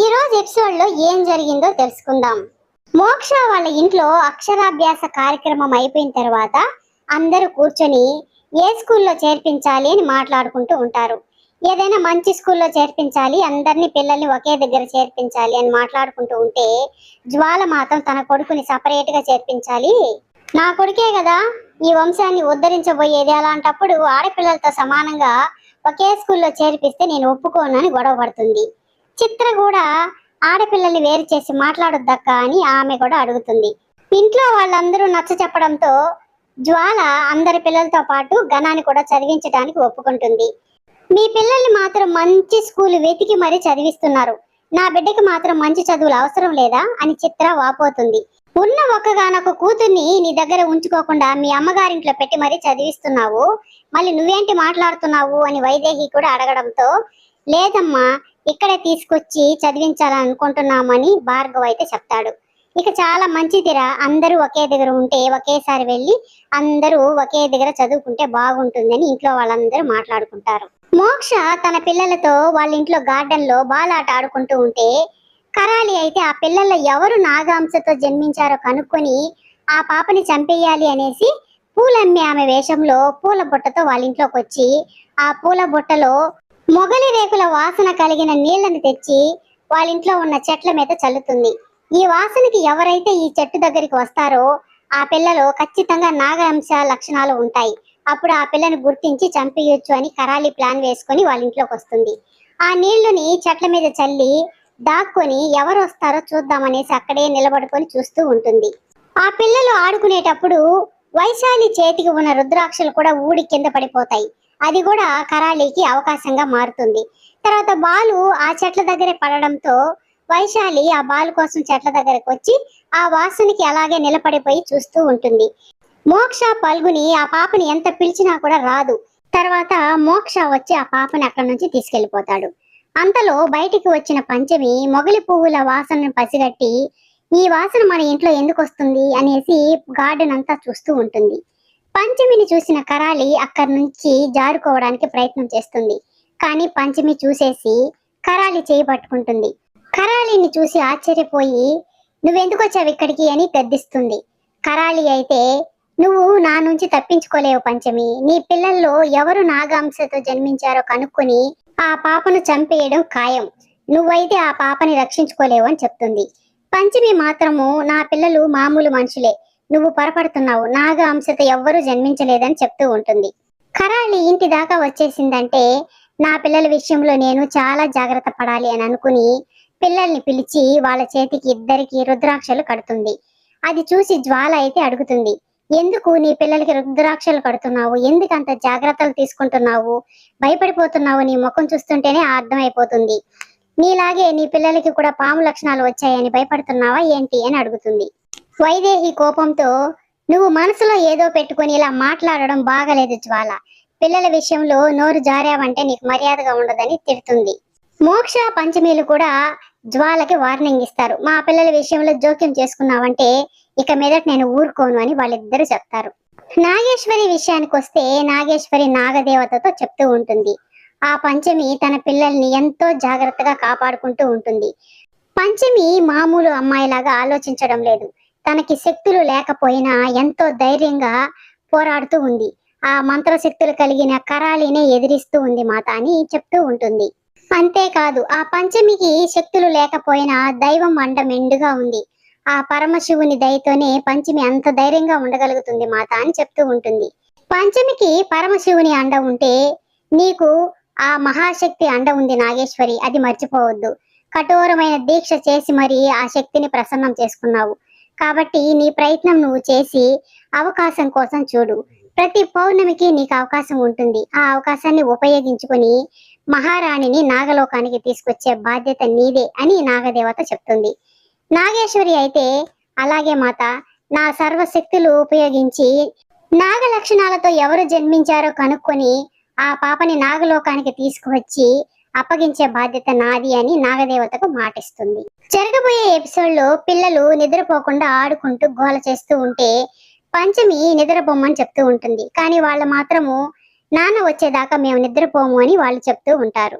ఈ రోజు ఎపిసోడ్ లో ఏం జరిగిందో తెలుసుకుందాం. మోక్ష వాళ్ళ ఇంట్లో అక్షరాభ్యాస కార్యక్రమం అయిపోయిన తర్వాత అందరూ కూర్చొని ఏ స్కూల్లో చేర్పించాలి అని మాట్లాడుకుంటూ ఉంటారు. ఏదైనా మంచి స్కూల్లో చేర్పించాలి, అందరినీ పిల్లల్ని ఒకే దగ్గర చేర్పించాలి అని మాట్లాడుకుంటూ ఉంటే జ్వాల మాత్రం తన కొడుకుని సపరేట్ గా చేర్పించాలి, నా కొడుకే కదా ఈ వంశాన్ని ఉద్ధరించబోయేది, అలాంటప్పుడు ఆడపిల్లలతో సమానంగా ఒకే స్కూల్లో చేర్పిస్తే నేను ఒప్పుకోను అని గొడవ పడుతుంది. చిత్ర కూడా ఆడపిల్లల్ని వేరు చేసి మాట్లాడొద్దక్క అని ఆమె కూడా అడుగుతుంది. ఇంట్లో వాళ్ళందరూ నచ్చ చెప్పడంతో జ్వాల అందరి పిల్లలతో పాటు గణాన్ని కూడా చదివించడానికి ఒప్పుకుంటుంది. మీ పిల్లల్ని మాత్రం మంచి స్కూల్ వెతికి మరీ చదివిస్తున్నారు, నా బిడ్డకి మాత్రం మంచి చదువులు అవసరం లేదా అని చిత్ర వాపోతుంది. ఉన్న ఒక్కగానొక కూతుర్ని నీ దగ్గర ఉంచుకోకుండా మీ అమ్మగారింట్లో పెట్టి మరీ చదివిస్తున్నావు, మళ్ళీ నువ్వేంటి మాట్లాడుతున్నావు అని వైదేహి కూడా అడగడంతో లేదమ్మా ఇక్కడే తీసుకొచ్చి చదివించాలనుకుంటున్నామని భార్గవ్ అయితే చెప్తాడు. ఇక చాలా మంచిదిరా, అందరూ ఒకే దగ్గర ఉంటే ఒకేసారి వెళ్ళి అందరూ ఒకే దగ్గర చదువుకుంటే బాగుంటుందని ఇంట్లో వాళ్ళందరూ మాట్లాడుకుంటారు. మోక్ష తన పిల్లలతో వాళ్ళ ఇంట్లో గార్డెన్ లో బాలాట ఆడుకుంటూ ఉంటే కరాలి అయితే ఆ పిల్లల్లో ఎవరు నాగాంశతో జన్మించారో కనుక్కొని ఆ పాపని చంపేయాలి అనేసి పూలమ్మే ఆమె వేషంలో పూల బుట్టతో వాళ్ళ ఇంట్లోకి వచ్చి ఆ పూల బుట్టలో మొగలి రేకుల వాసన కలిగిన నీళ్లను తెచ్చి వాళ్ళ ఇంట్లో ఉన్న చెట్ల మీద చల్లుతుంది. ఈ వాసనకి ఎవరైతే ఈ చెట్టు దగ్గరికి వస్తారో ఆ పిల్లలో ఖచ్చితంగా నాగంశ లక్షణాలు ఉంటాయి, అప్పుడు ఆ పిల్లని గుర్తించి చంపేయొచ్చు అని కరాలి ప్లాన్ వేసుకొని వాళ్ళ ఇంట్లోకి వస్తుంది. ఆ నీళ్లుని చెట్ల మీద చల్లి దాక్కొని ఎవరు వస్తారో చూద్దామనేసి అక్కడే నిలబడుకొని చూస్తూ ఉంటుంది. ఆ పిల్లలు ఆడుకునేటప్పుడు వైశాలి చేతికి ఉన్న రుద్రాక్షలు కూడా ఊడి కింద పడిపోతాయి, అది కూడా కరాళీకి అవకాశంగా మారుతుంది. తర్వాత బాలు ఆ చెట్ల దగ్గరే పడడంతో వైశాలి ఆ బాలు కోసం చెట్ల దగ్గరకు వచ్చి ఆ వాసనకి అలాగే నిలబడిపోయి చూస్తూ ఉంటుంది. మోక్ష పల్గుని ఆ పాపని ఎంత పిలిచినా కూడా రాదు. తర్వాత మోక్ష వచ్చి ఆ పాపని అక్కడి నుంచి తీసుకెళ్లిపోతాడు. అంతలో బయటికి వచ్చిన పంచమి మొగలి పువ్వుల వాసనను పసిగట్టి ఈ వాసన మన ఇంట్లో ఎందుకు వస్తుంది అనేసి గార్డెన్ అంతా చూస్తూ ఉంటుంది. పంచమిని చూసిన కరాలి అక్కడి నుంచి జారుకోవడానికి ప్రయత్నం చేస్తుంది, కానీ పంచమి చూసేసి కరాలి చేయి పట్టుకుంటుంది. కరాలిని చూసి ఆశ్చర్యపోయి నువ్వెందుకు వచ్చావు ఇక్కడికి అని గద్దిస్తుంది. కరాలి అయితే నువ్వు నా నుంచి తప్పించుకోలేవు పంచమి, నీ పిల్లల్లో ఎవరు నాగాంశతో జన్మించారో కనుక్కొని ఆ పాపను చంపేయడం ఖాయం, నువ్వైతే ఆ పాపని రక్షించుకోలేవు అని చెప్తుంది. పంచమి మాత్రము నా పిల్లలు మామూలు మనుషులే, నువ్వు పొరపడుతున్నావు, నాగాంశతో ఎవ్వరూ జన్మించలేదని చెప్తూ ఉంటుంది. కరాళి ఇంటి దాకా వచ్చేసిందంటే నా పిల్లల విషయంలో నేను చాలా జాగ్రత్త పడాలి అని అనుకుని పిల్లల్ని పిలిచి వాళ్ళ చేతికి ఇద్దరికి రుద్రాక్షలు కడుతుంది. అది చూసి జ్వాల అయితే అడుగుతుంది, ఎందుకు నీ పిల్లలకి రుద్రాక్షలు కడుతున్నావు, ఎందుకు అంత జాగ్రత్తలు తీసుకుంటున్నావు, భయపడిపోతున్నావు, నీ ముఖం చూస్తుంటేనే అర్థమైపోతుంది, నీలాగే నీ పిల్లలకి కూడా పాము లక్షణాలు వచ్చాయని భయపడుతున్నావా ఏంటి అని అడుగుతుంది. వైదేహి కోపంతో నువ్వు మనసులో ఏదో పెట్టుకుని ఇలా మాట్లాడడం బాగలేదు జ్వాల, పిల్లల విషయంలో నోరు జారావంటే నీకు మర్యాదగా ఉండదని తిడుతుంది. మోక్ష పంచమీలు కూడా జ్వాలకి వార్నింగ్ ఇస్తారు, మా పిల్లల విషయంలో జోక్యం చేసుకున్నావంటే ఇక మీదట నేను ఊరుకోను అని వాళ్ళిద్దరూ చెప్తారు. నాగేశ్వరి విషయానికి వస్తే నాగేశ్వరి నాగదేవతతో చెప్తూ ఉంటుంది. ఆ పంచమి తన పిల్లల్ని ఎంతో జాగ్రత్తగా కాపాడుకుంటూ ఉంటుంది. పంచమి మామూలు అమ్మాయిలాగా ఆలోచించడం లేదు, తనకి శక్తులు లేకపోయినా ఎంతో ధైర్యంగా పోరాడుతూ ఉంది, ఆ మంత్రశక్తులు కలిగిన కరాలినే ఎదిరిస్తూ ఉంది మాత అని చెప్తూ ఉంటుంది. అంతేకాదు ఆ పంచమికి శక్తులు లేకపోయినా దైవం అండ మెండుగా ఉంది, ఆ పరమశివుని దయతోనే పంచమి అంత ధైర్యంగా ఉండగలుగుతుంది మాత అని చెప్తూ ఉంటుంది. పంచమికి పరమశివుని అండ ఉంటే నీకు ఆ మహాశక్తి అండ ఉంది నాగేశ్వరి, అది మర్చిపోవద్దు, కఠోరమైన దీక్ష చేసి మరి ఆ శక్తిని ప్రసన్నం చేసుకున్నావు, కాబట్టి నీ ప్రయత్నం నువ్వు చేసి అవకాశం కోసం చూడు, ప్రతి పౌర్ణమికి నీకు అవకాశం ఉంటుంది, ఆ అవకాశాన్ని ఉపయోగించుకొని మహారాణిని నాగలోకానికి తీసుకొచ్చే బాధ్యత నీదే అని నాగదేవత చెప్తుంది. నాగేశ్వరి అయితే అలాగే మాత, నా సర్వశక్తులు ఉపయోగించి నాగ లక్షణాలతో ఎవరు జన్మించారో కనుక్కొని ఆ పాపని నాగలోకానికి తీసుకువచ్చి అప్పగించే బాధ్యత నాది అని నాగదేవతకు మాటిస్తుంది. జరగబోయే ఎపిసోడ్ లో పిల్లలు నిద్రపోకుండా ఆడుకుంటూ గోల చేస్తూ ఉంటే పంచమి నిద్రపోమని చెప్తూ ఉంటుంది, కానీ వాళ్ళు మాత్రము నాన్న వచ్చేదాకా మేము నిద్రపోము అని వాళ్ళు చెప్తూ ఉంటారు.